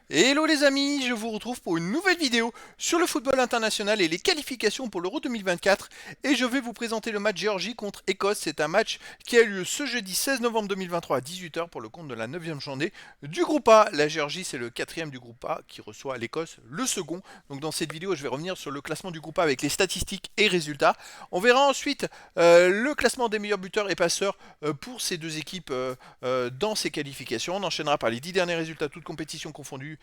Hello les amis, je vous retrouve pour une nouvelle vidéo sur le football international et les qualifications pour l'Euro 2024 et je vais vous présenter le match Géorgie contre Écosse. C'est un match qui a eu lieu ce jeudi 16 novembre 2023 à 18h pour le compte de la 9e journée du groupe A. La Géorgie c'est le 4e du groupe A qui reçoit l'Écosse le second. Donc dans cette vidéo je vais revenir sur le classement du groupe A avec les statistiques et résultats. On verra ensuite le classement des meilleurs buteurs et passeurs pour ces deux équipes dans ces qualifications. On enchaînera par les 10 derniers résultats toutes compétitions confondues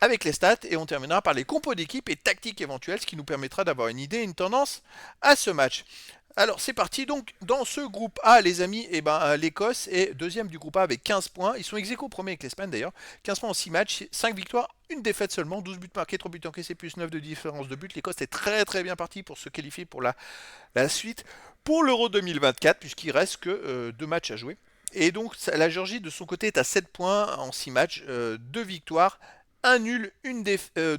avec les stats et on terminera par les compos d'équipe et tactiques éventuelles, ce qui nous permettra d'avoir une idée, une tendance à ce match. Alors c'est parti, donc dans ce groupe A les amis, l'Écosse est deuxième du groupe A avec 15 points, ils sont ex-aequo premier avec l'Espagne d'ailleurs, 15 points en 6 matchs, 5 victoires, une défaite seulement, 12 buts marqués, 3 buts encaissés plus 9 de différence de but. L'Écosse est très bien partie pour se qualifier pour la suite pour l'Euro 2024 puisqu'il reste que 2 matchs à jouer. Et donc la Géorgie de son côté est à 7 points en 6 matchs, 2 victoires, un nul,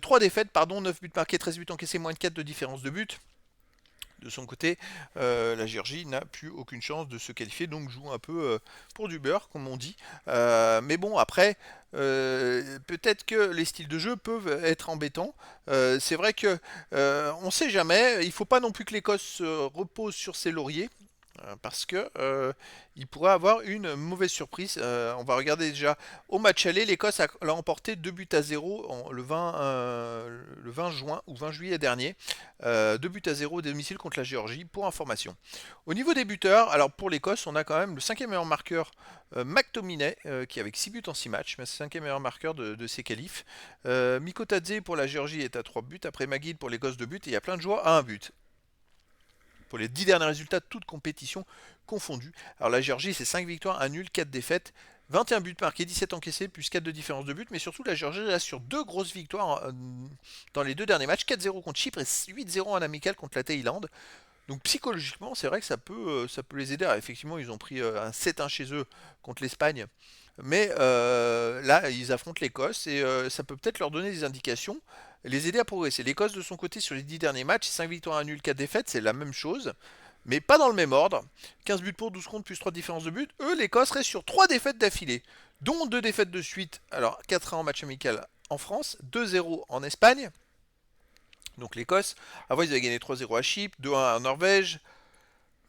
3 défaites, 9 buts marqués, 13 buts encaissés, moins de 4 de différence de but. De son côté, la Géorgie n'a plus aucune chance de se qualifier, donc joue un peu pour du beurre, comme on dit. Mais bon, après, peut-être que les styles de jeu peuvent être embêtants. C'est vrai que on ne sait jamais. Il ne faut pas non plus que l'Écosse se repose sur ses lauriers. Parce que il pourrait avoir une mauvaise surprise. On va regarder déjà au match aller, l'Écosse l'a emporté 2 buts à 0 le 20 juin ou 20 juillet dernier. 2 buts à 0 au domicile contre la Géorgie, pour information. Au niveau des buteurs, alors pour l'Écosse, on a quand même le cinquième meilleur marqueur, McTominay, qui avec 6 buts en 6 matchs, mais c'est le cinquième meilleur marqueur de ses qualifs. Mikotadze pour la Géorgie est à 3 buts, après McGill pour l'Écosse 2 buts, et il y a plein de joueurs à 1 but pour les 10 derniers résultats, toutes compétitions confondues. Alors la Géorgie, c'est 5 victoires, 1 nul, 4 défaites, 21 buts marqués, 17 encaissés, plus 4 de différence de but. Mais surtout, la Géorgie reste sur 2 grosses victoires dans les 2 derniers matchs. 4-0 contre Chypre et 8-0 en amical contre la Thaïlande. Donc psychologiquement, c'est vrai que ça peut les aider. Alors, effectivement, ils ont pris un 7-1 chez eux contre l'Espagne. Mais là, ils affrontent l'Écosse et ça peut peut-être leur donner des indications, les aider à progresser. L'Écosse, de son côté, sur les 10 derniers matchs, 5 victoires, 1 nul, 4 défaites, c'est la même chose, mais pas dans le même ordre. 15 buts pour, 12 contre, plus 3 différences de but. Eux, l'Écosse reste sur 3 défaites d'affilée, dont 2 défaites de suite. Alors, 4-1 en match amical en France, 2-0 en Espagne. Donc l'Écosse, avant ils avaient gagné 3-0 à Chypre, 2-1 en Norvège,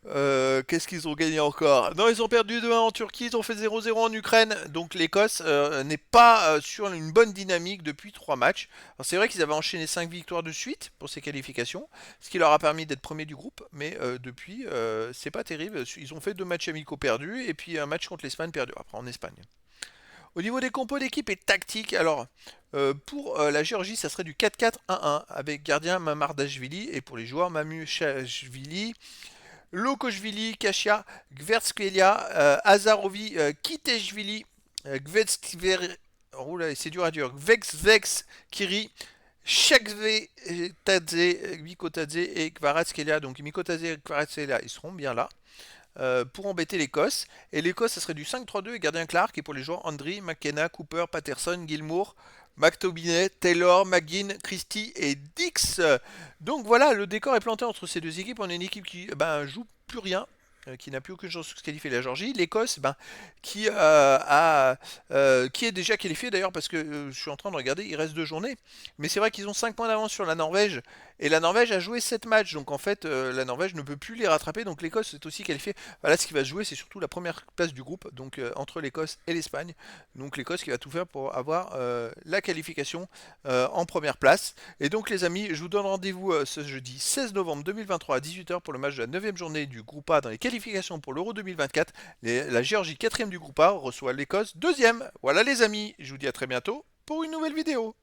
qu'est-ce qu'ils ont gagné encore? Non, ils ont perdu 2-1 en Turquie, ils ont fait 0-0 en Ukraine. Donc l'Écosse n'est pas sur une bonne dynamique depuis 3 matchs. Alors c'est vrai qu'ils avaient enchaîné 5 victoires de suite pour ces qualifications, ce qui leur a permis d'être premier du groupe. Mais depuis, c'est pas terrible. Ils ont fait 2 matchs amicaux perdus et puis un match contre l'Espagne perdu, après en Espagne. Au niveau des compos d'équipe et tactique, alors pour la Géorgie, ça serait du 4-4-1-1 avec gardien Mamardashvili et pour les joueurs Mamushashvili, Lokoshvili, Kashia, Gvertskelia, Azarovi, Kiteshvili, Gvetskver... Oh là, c'est dur à dire. Vex, Kiri, Shekvetadze, Mikotadze et Kvaratskhelia. Donc Mikotadze et Kvaratskhelia, ils seront bien là pour embêter l'Écosse. Et l'Écosse, ça serait du 5-3-2 et gardien Clark. Et pour les joueurs, Andri, McKenna, Cooper, Patterson, Gilmour, McTominay, Taylor, McGinn, Christie et Dix. Donc voilà, le décor est planté entre ces deux équipes. On a une équipe qui joue plus rien, qui n'a plus aucune chance de se qualifier, la Géorgie. L'Écosse, qui est déjà qualifiée d'ailleurs, parce que je suis en train de regarder, il reste 2 journées. Mais c'est vrai qu'ils ont 5 points d'avance sur la Norvège. Et la Norvège a joué 7 matchs. Donc en fait, la Norvège ne peut plus les rattraper. Donc l'Écosse est aussi qualifiée. Voilà, ce qui va se jouer, c'est surtout la première place du groupe. Donc entre l'Écosse et l'Espagne. Donc l'Écosse qui va tout faire pour avoir la qualification en première place. Et donc les amis, je vous donne rendez-vous ce jeudi 16 novembre 2023 à 18h pour le match de la 9e journée du groupe A dans les qualifications pour l'Euro 2024. La Géorgie 4e du groupe A reçoit l'Écosse 2e. Voilà les amis, je vous dis à très bientôt pour une nouvelle vidéo.